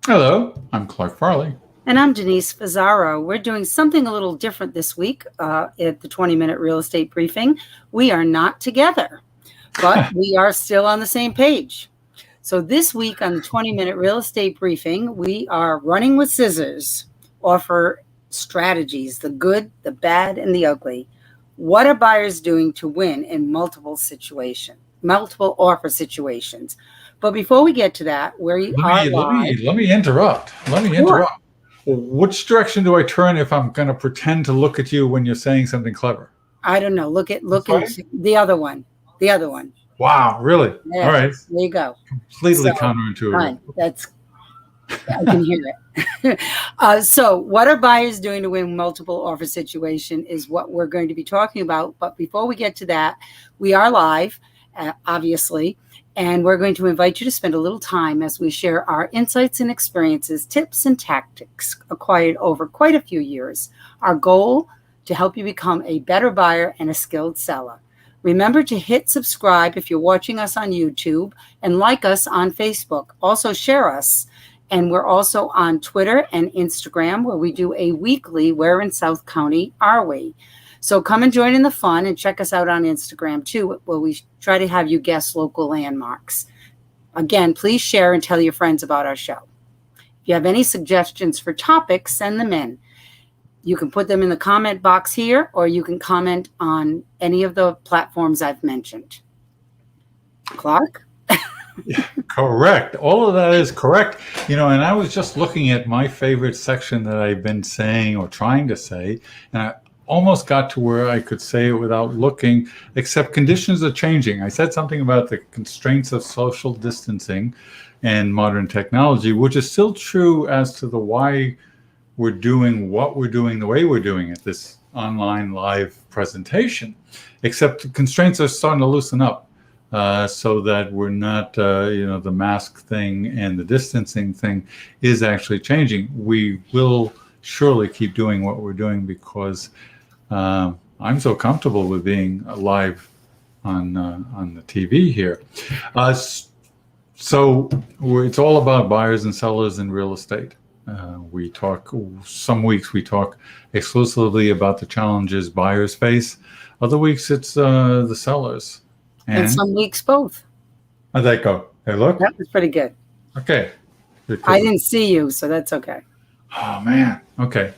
Hello, I'm Clark Farley. And I'm Denise Fazzaro. We're doing something a little different this week at the 20-minute real estate briefing. We are not together, but we are still on the same page. So this week on the 20-minute real estate briefing, we are running with scissors, offer strategies, the good, the bad, and the ugly. What are buyers doing to win in multiple offer situations? But before we get to that, where you are live. Let me interrupt. Sure. Which direction do I turn if I'm going to pretend to look at you when you're saying something clever? I don't know. Look at the other one. The other one. Wow, really? Yeah, all right. There you go. Completely counterintuitive. Fine. I can hear it. So what are buyers doing to win multiple offer situation is what we're going to be talking about. But before we get to that, we are live, obviously. And we're going to invite you to spend a little time as we share our insights and experiences, tips and tactics acquired over quite a few years. Our goal, to help you become a better buyer and a skilled seller. Remember to hit subscribe if you're watching us on YouTube and like us on Facebook. Also share us. And we're also on Twitter and Instagram where we do a weekly Where in South County Are We? So come and join in the fun and check us out on Instagram too, where we try to have you guess local landmarks. Again, please share and tell your friends about our show. If you have any suggestions for topics, send them in. You can put them in the comment box here, or you can comment on any of the platforms I've mentioned. Clark? Yeah, correct. All of that is correct. And I was just looking at my favorite section that I've been saying or trying to say, and I almost got to where I could say it without looking, except conditions are changing. I said something about the constraints of social distancing and modern technology, which is still true as to the why we're doing what we're doing the way we're doing it, this online live presentation, except the constraints are starting to loosen up so that we're not, the mask thing and the distancing thing is actually changing. We will surely keep doing what we're doing because I'm so comfortable with being live on the TV here. So it's all about buyers and sellers in real estate. We talk, some weeks we talk exclusively about the challenges buyers face. Other weeks it's the sellers. And some weeks both. How'd that go? Hey, look. That was pretty good. Okay. I didn't see you, so that's okay. Oh, man. Okay.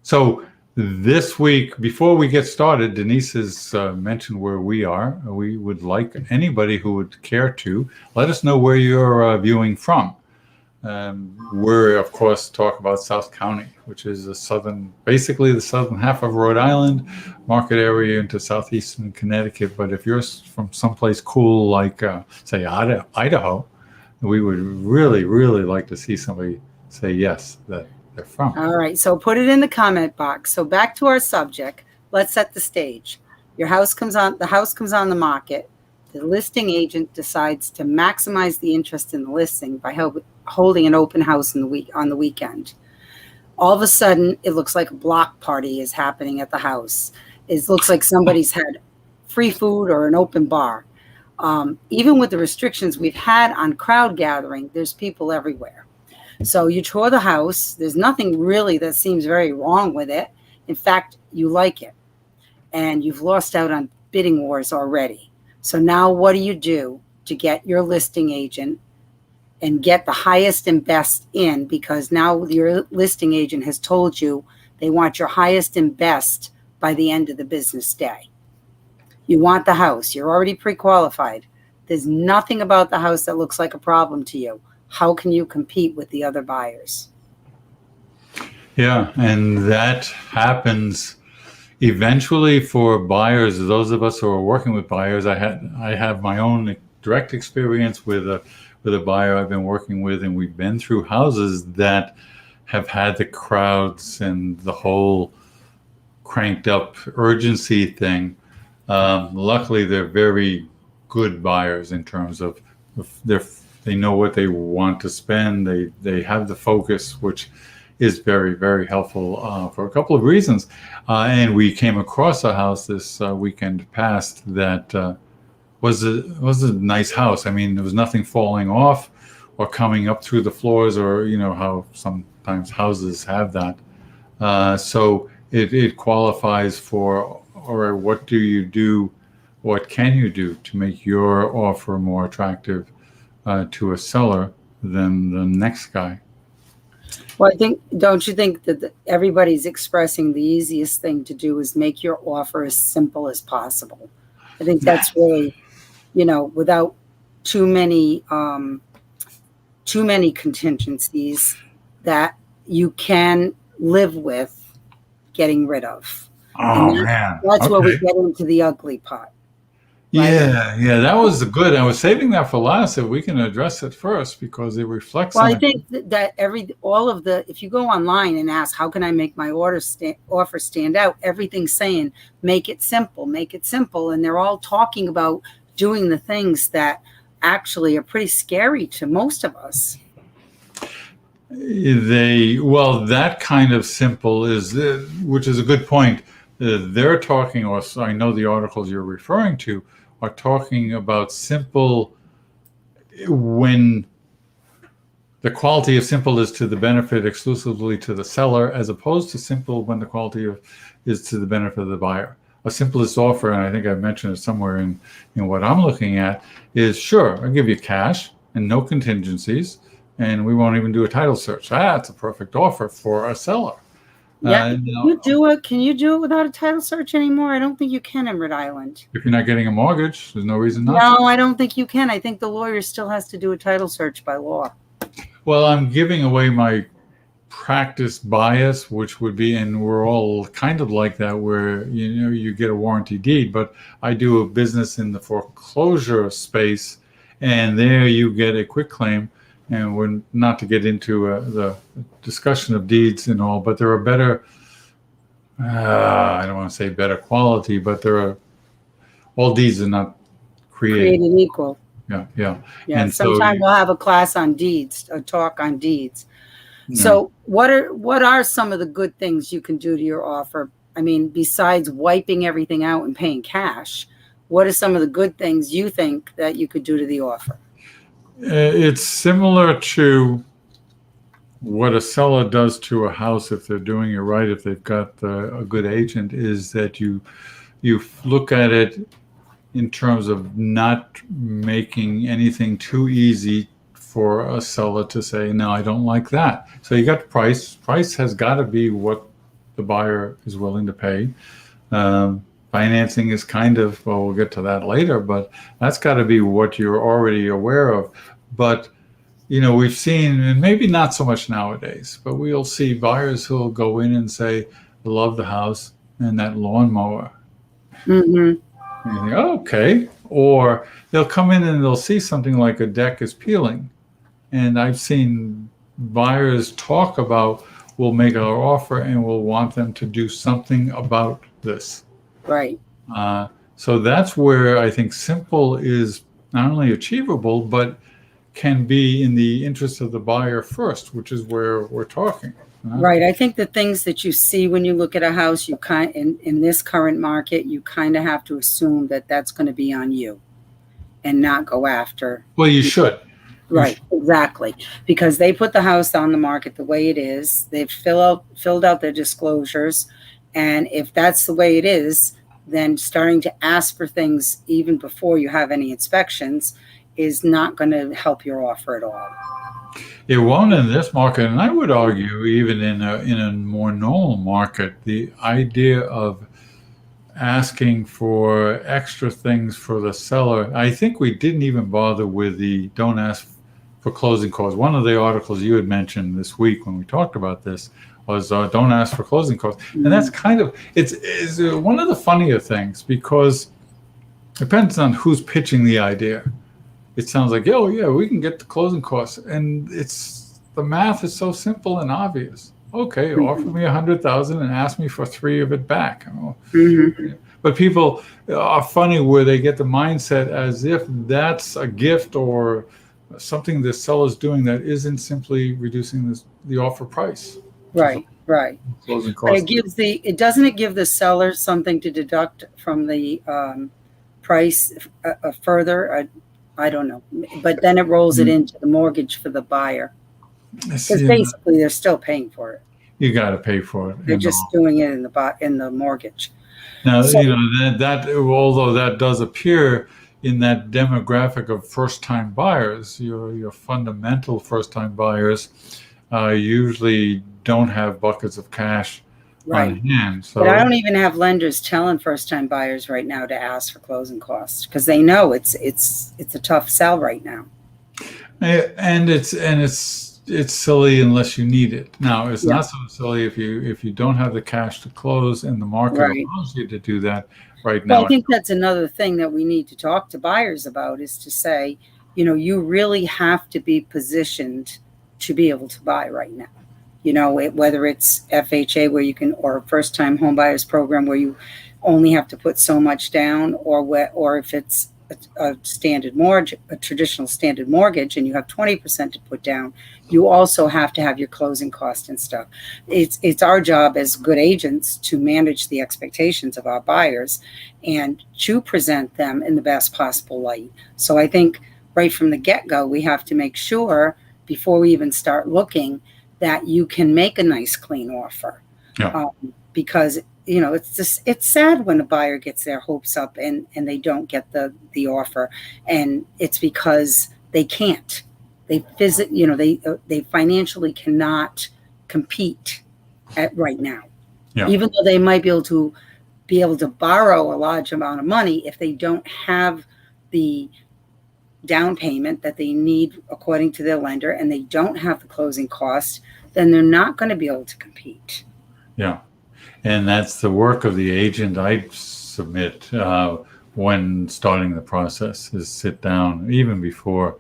So this week, before we get started, Denise has mentioned where we are. We would like anybody who would care to let us know where you're viewing from. We're, of course, talk about South County, which is basically the southern half of Rhode Island, market area into southeastern Connecticut. But if you're from someplace cool like, say, Idaho, we would really, really like to see somebody say yes, that they're from. All right, so put it in the comment box. So back to our subject. Let's set the stage. The house comes on the market. The listing agent decides to maximize the interest in the listing by holding an open house on the weekend. All of a sudden, it looks like a block party is happening at the house. It looks like somebody's had free food or an open bar. Even with the restrictions we've had on crowd gathering, there's people everywhere. So you tour the house. There's nothing really that seems very wrong with it. In fact, you like it. And you've lost out on bidding wars already. So now what do you do to get your listing agent and get the highest and best in? Because now your listing agent has told you they want your highest and best by the end of the business day. You want the house. You're already pre-qualified. There's nothing about the house that looks like a problem to you. How can you compete with the other buyers? Yeah, and that happens eventually for buyers. Those of us who are working with buyers, I have my own direct experience with a buyer I've been working with, and we've been through houses that have had the crowds and the whole cranked up urgency thing. Luckily, they're very good buyers in terms of they know what they want to spend. They have the focus, which is very, very helpful for a couple of reasons. And we came across a house this weekend past that was a nice house. I mean, there was nothing falling off or coming up through the floors, or how sometimes houses have that. So it qualifies for, or what do you do? What can you do to make your offer more attractive to a seller than the next guy? Well, don't you think that everybody's expressing the easiest thing to do is make your offer as simple as possible? I think that's really, without too many contingencies that you can live with getting rid of. Oh And man. that's where we Okay. get into the ugly part. Right? Yeah, that was good. I was saving that for last if we can address it first because it reflects Well, on I it. think that if you go online and ask, how can I make my offer stand out? Everything's saying, make it simple, make it simple. And they're all talking about doing the things that actually are pretty scary to most of us. That kind of simple is, which is a good point. They're talking, or so I know the articles you're referring to are talking about simple when the quality of simple is to the benefit exclusively to the seller, as opposed to simple when the quality is to the benefit of the buyer. A simplest offer, and I think I mentioned it somewhere in what I'm looking at, is sure, I'll give you cash and no contingencies, and we won't even do a title search. That's a perfect offer for a seller. Yeah. Can you do it without a title search anymore? I don't think you can in Rhode Island. If you're not getting a mortgage, there's no reason not to. No, I don't think you can. I think the lawyer still has to do a title search by law. Well, I'm giving away my practice bias, which would be, and we're all kind of like that, where you get a warranty deed, but I do a business in the foreclosure space, and there you get a quick claim. And we're not to get into the discussion of deeds and all, but there are better, I don't want to say better quality, but all deeds are not created equal. Yeah. And sometime we'll have a class on deeds, a talk on deeds. Yeah. So what are some of the good things you can do to your offer? I mean, besides wiping everything out and paying cash, what are some of the good things you think that you could do to the offer? It's similar to what a seller does to a house if they're doing it right, if they've got a good agent, is that you look at it in terms of not making anything too easy for a seller to say, no, I don't like that. So you got the price. Price has got to be what the buyer is willing to pay. Financing is kind of, well, we'll get to that later, but that's got to be what you're already aware of. But, we've seen, and maybe not so much nowadays, but we'll see buyers who'll go in and say, I love the house and that lawnmower. Mm-hmm. And you think, oh, okay. Or they'll come in and they'll see something like a deck is peeling. And I've seen buyers talk about, we'll make our offer and we'll want them to do something about this. Right. So that's where I think simple is not only achievable, but can be in the interest of the buyer first, which is where we're talking. Right. I think the things that you see when you look at a house, in this current market, you kind of have to assume that that's going to be on you and not go after. Well, you should. Right, exactly. Because they put the house on the market the way it is. They've filled out their disclosures. And if that's the way it is, then starting to ask for things even before you have any inspections is not going to help your offer at all. It won't in this market, and I would argue even in a more normal market, the idea of asking for extra things for the seller. I think we didn't even bother with the don't ask for closing costs. One of the articles you had mentioned this week when we talked about this was don't ask for closing costs. Mm-hmm. And that's kind of, it's one of the funnier things, because it depends on who's pitching the idea. It sounds like, oh yeah, we can get the closing costs. And the math is so simple and obvious. Okay, mm-hmm. Offer me $100,000 and ask me for 3 of it back. Mm-hmm. But people are funny where they get the mindset as if that's a gift or something the seller's doing that isn't simply reducing the offer price. Right. Closing costs. But doesn't give the seller something to deduct from the price further, I don't know. But then it rolls it into the mortgage for the buyer. Because See, basically they're still paying for it. you got to pay for it. They're just doing it in the mortgage. Now, So, that although that does appear in that demographic of first-time buyers, your fundamental first-time buyers usually don't have buckets of cash on hand. So, but I don't even have lenders telling first-time buyers right now to ask for closing costs because they know it's a tough sell right now. and it's silly unless you need it. Now, it's not so silly if you don't have the cash to close and the market allows you to do that right now. Well, I think that's another thing that we need to talk to buyers about is to say, you really have to be positioned to be able to buy right now. Whether it's FHA where you can, or first time home buyers program where you only have to put so much down, or if it's a standard mortgage, a traditional standard mortgage, and you have 20% to put down, you also have to have your closing cost and stuff. It's our job as good agents to manage the expectations of our buyers and to present them in the best possible light. So I think right from the get-go, we have to make sure before we even start looking that you can make a nice clean offer. Because it's sad when a buyer gets their hopes up and they don't get the offer, and it's because they can't. They financially cannot compete right now. Even though they might be able to borrow a large amount of money, if they don't have the down payment that they need according to their lender and they don't have the closing costs, then they're not going to be able to compete. And that's the work of the agent. I submit when starting the process is sit down even before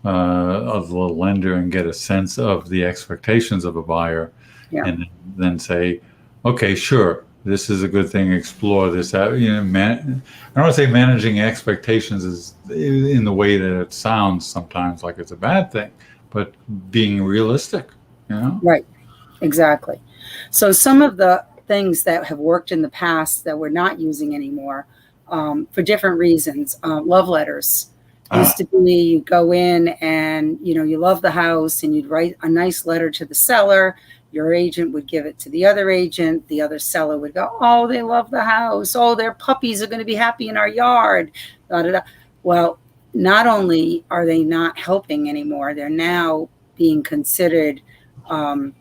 of the lender and get a sense of the expectations of a buyer, and then say, okay, sure, this is a good thing. Explore this. I don't want to say managing expectations is in the way that it sounds sometimes like it's a bad thing, but being realistic. Right, exactly. So some of the things that have worked in the past that we're not using anymore for different reasons. Love letters used to be, you go in and you love the house and you'd write a nice letter to the seller. Your agent would give it to the other agent. The other seller would go, oh, they love the house. Oh, their puppies are going to be happy in our yard. Da, da, da. Well, not only are they not helping anymore, they're now being considered a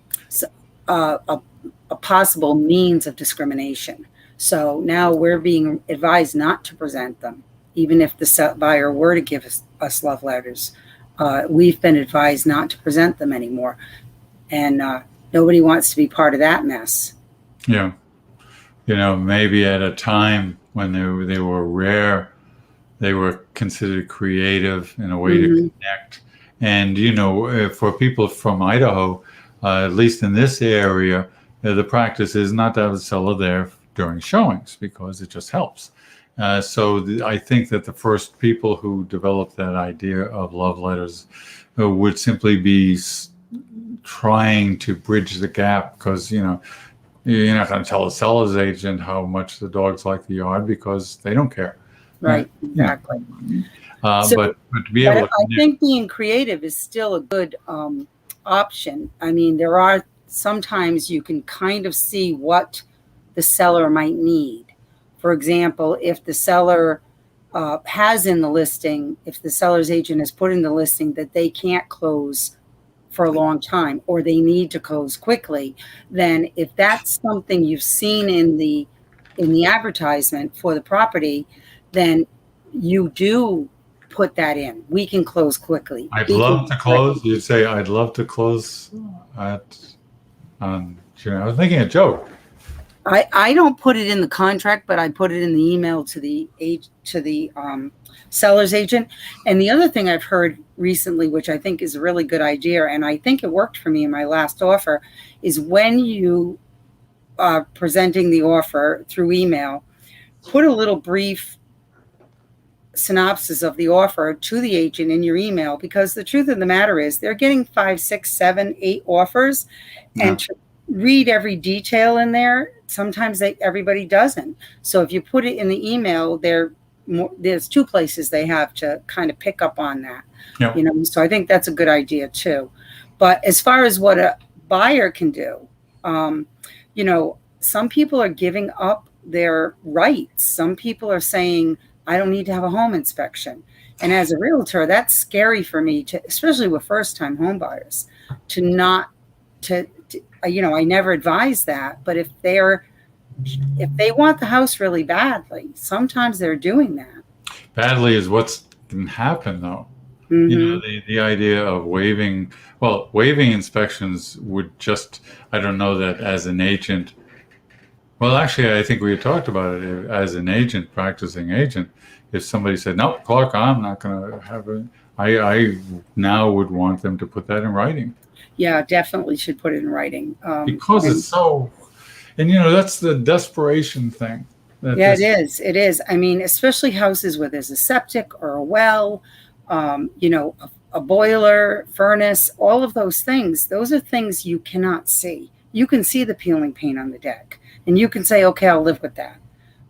possible means of discrimination. So now we're being advised not to present them, even if the buyer were to give us love letters. We've been advised not to present them anymore, and nobody wants to be part of that mess. Maybe at a time when they were rare, they were considered creative in a way to connect. And for people from Idaho, at least in this area, the practice is not to have a seller there during showings because it just helps. So I think that the first people who developed that idea of love letters would simply be trying to bridge the gap, because you're not going to tell a seller's agent how much the dogs like the yard because they don't care. Right, exactly. But to be able to I think being creative is still a good option. I mean, there are sometimes you can kind of see what the seller might need. For example, if the seller has in the listing, if the seller's agent has put in the listing that they can't close for a long time or they need to close quickly, then if that's something you've seen in the advertisement for the property, then you do put that in. We can close quickly. I'd love to close. You'd say, I'd love to close I was making a joke. I don't put it in the contract, but I put it in the email to the seller's agent. And the other thing I've heard recently, which I think is a really good idea, and I think it worked for me in my last offer, is when you are presenting the offer through email, put a little brief synopsis of the offer to the agent in your email, because the truth of the matter is they're getting 5, 6, 7, 8 offers, and to read every detail in there, sometimes everybody doesn't. So if you put it in the email, they're there's two places they have to kind of pick up on that. Yep. You know, so I think that's a good idea too. But as far as what a buyer can do, you know, some people are giving up their rights. Some people are saying, I don't need to have a home inspection. And as a realtor, that's scary for me, to, especially with first-time home buyers, to not to, you know, I never advise that. But if they want the house really badly, sometimes they're doing that. Badly is what's can happen, though. Mm-hmm. You know, the idea of waiving inspections would just, I don't know that as an agent. Well, actually, I think we had talked about it as an agent, practicing agent. If somebody said, no, Clark, I'm not going to have it, I now would want them to put that in writing. Yeah, definitely should put it in writing. Because it's so, and you know, that's the desperation thing. Yeah, it is. It is. I mean, especially houses where there's a septic or a well, you know, a boiler, furnace, all of those things. Those are things you cannot see. You can see the peeling paint on the deck, and you can say, okay, I'll live with that.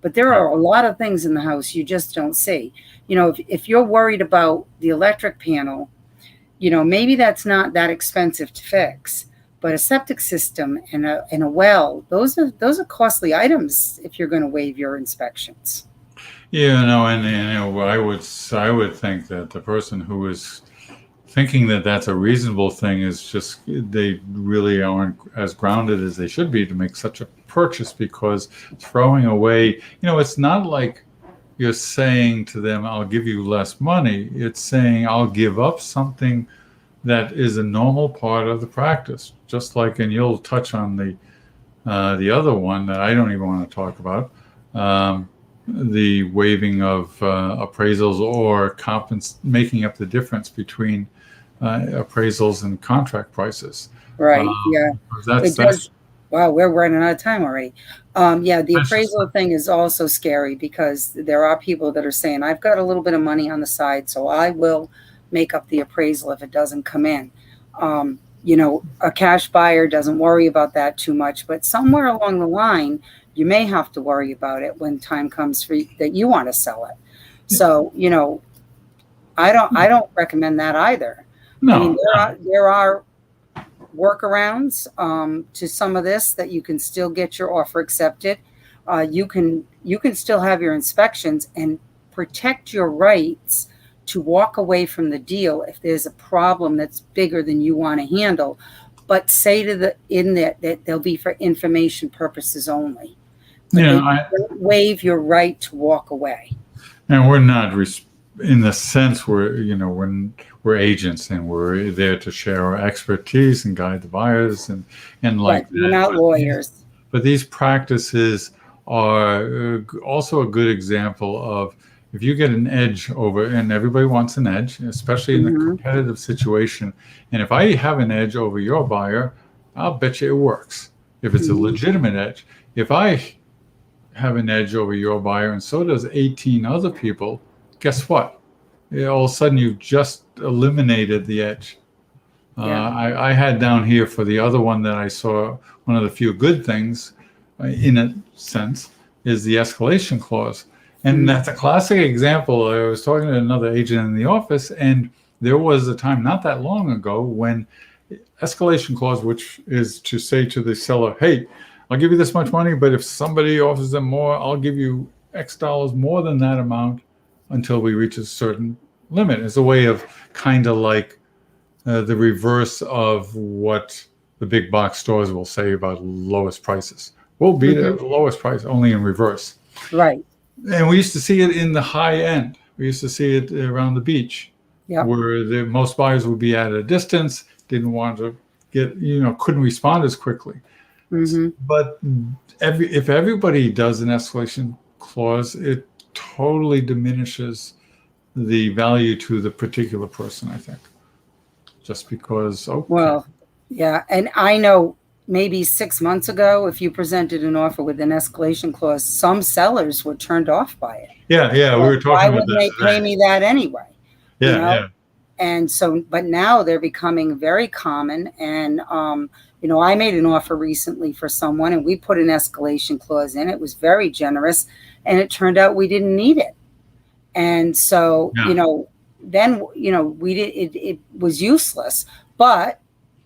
But there are a lot of things in the house you just don't see. You know, if you're worried about the electric panel, you know, maybe that's not that expensive to fix. But a septic system and a well, those are costly items if you're going to waive your inspections. Yeah, no, and you know, I would think that the person who is thinking that that's a reasonable thing is just, they really aren't as grounded as they should be to make such a purchase, because throwing away, you know, it's not like you're saying to them, I'll give you less money. It's saying I'll give up something that is a normal part of the practice. Just like, and you'll touch on the other one that I don't even want to talk about, the waiving of appraisals or making up the difference between appraisals and contract prices. Right. Yeah. That's wow, we're running out of time already. Yeah, the appraisal thing is also scary, because there are people that are saying, I've got a little bit of money on the side, so I will make up the appraisal if it doesn't come in. You know, a cash buyer doesn't worry about that too much, but somewhere along the line, you may have to worry about it when time comes that you want to sell it. So, you know, I don't recommend that either. No. I mean, there are workarounds to some of this, that you can still get your offer accepted. You can still have your inspections and protect your rights to walk away from the deal if there's a problem that's bigger than you want to handle, but say that they'll be for information purposes only. Don't waive your right to walk away. And we're not, in the sense when we're agents and we're there to share our expertise and guide the buyers and like that. We're not lawyers. But these practices are also a good example of, if you get an edge over, and everybody wants an edge, especially in the competitive situation. And if I have an edge over your buyer, I'll bet you it works. If it's a legitimate edge. If I have an edge over your buyer and so does 18 other people, guess what? All of a sudden you've just eliminated the edge. I had down here for the other one that I saw, one of the few good things, in a sense, is the escalation clause. And that's a classic example. I was talking to another agent in the office, and there was a time not that long ago when escalation clause, which is to say to the seller, hey, I'll give you this much money, but if somebody offers them more, I'll give you X dollars more than that amount until we reach a certain limit. It's a way of kind of like the reverse of what the big box stores will say about lowest prices. We'll be the lowest price, only in reverse. Right. And we used to see it in the high end. We used to see it around the beach, where most buyers would be at a distance, didn't want to couldn't respond as quickly. But if everybody does an escalation clause, it totally diminishes the value to the particular person, I think. Just because, Well, yeah. And I know maybe 6 months ago, if you presented an offer with an escalation clause, some sellers were turned off by it. Yeah, we were talking why about wouldn't they pay me that anyway? Yeah. And so, but now they're becoming very common. And, I made an offer recently for someone, and we put an escalation clause in. It was very generous, and it turned out we didn't need it. And so, Yeah. then, it was useless. But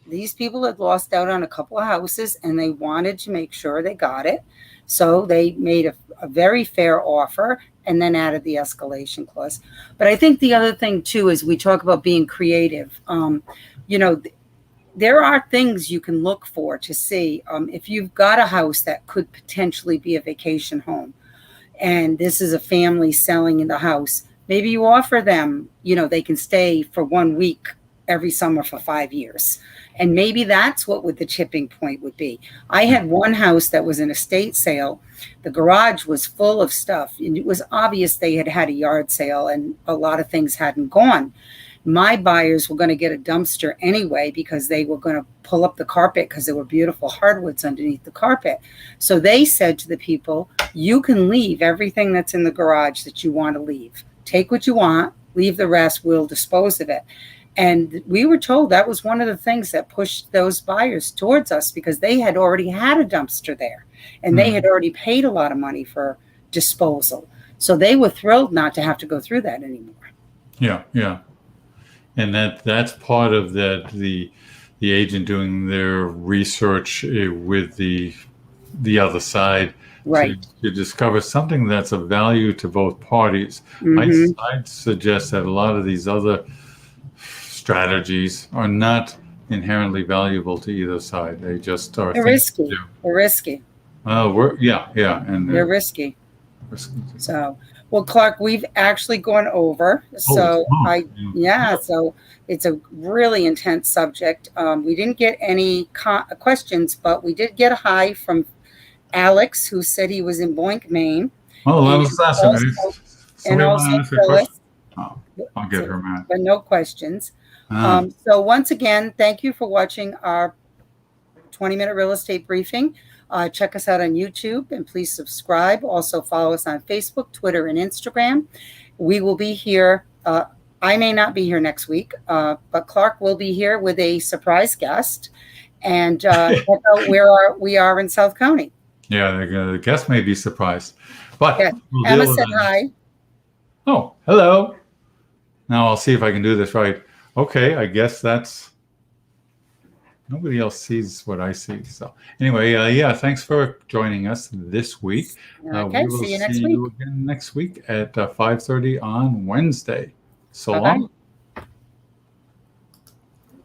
these people had lost out on a couple of houses and they wanted to make sure they got it. So they made a very fair offer and then added the escalation clause. But I think the other thing too is we talk about being creative. There are things you can look for to see if you've got a house that could potentially be a vacation home and this is a family selling in the house. Maybe you offer them, they can stay for 1 week every summer for 5 years. And maybe that's what the tipping point would be. I had one house that was an estate sale. The garage was full of stuff. And it was obvious they had had a yard sale and a lot of things hadn't gone. My buyers were going to get a dumpster anyway because they were going to pull up the carpet because there were beautiful hardwoods underneath the carpet. So they said to the people, you can leave everything that's in the garage that you want to leave. Take what you want, leave the rest, we'll dispose of it. And we were told that was one of the things that pushed those buyers towards us because they had already had a dumpster there and they had already paid a lot of money for disposal. So they were thrilled not to have to go through that anymore. Yeah, yeah. And that's part of the agent doing their research with the other side, right, to discover something that's of value to both parties. I'd suggest that a lot of these other strategies are not inherently valuable to either side. They just are. They're risky. They're risky. And they're risky. So, well, Clark, we've actually gone over. So so it's a really intense subject. We didn't get any questions, but we did get a hi from Alex, who said he was in Boink, Maine. Oh, that was awesome. And also Phyllis. Oh, I'll get her mad. But no questions. So once again, thank you for watching our 20-minute real estate briefing. Check us out on YouTube and please subscribe. Also follow us on Facebook, Twitter, and Instagram. We will be here. I may not be here next week, but Clark will be here with a surprise guest and check out where we are in South County. Yeah, the guest may be surprised. But we'll Emma said hi. Oh, hello. Now I'll see if I can do this right. Okay, I guess nobody else sees what I see. So anyway, thanks for joining us this week. Okay, we will see you next see week. you again next week at 5:30 on Wednesday. So Bye-bye. long.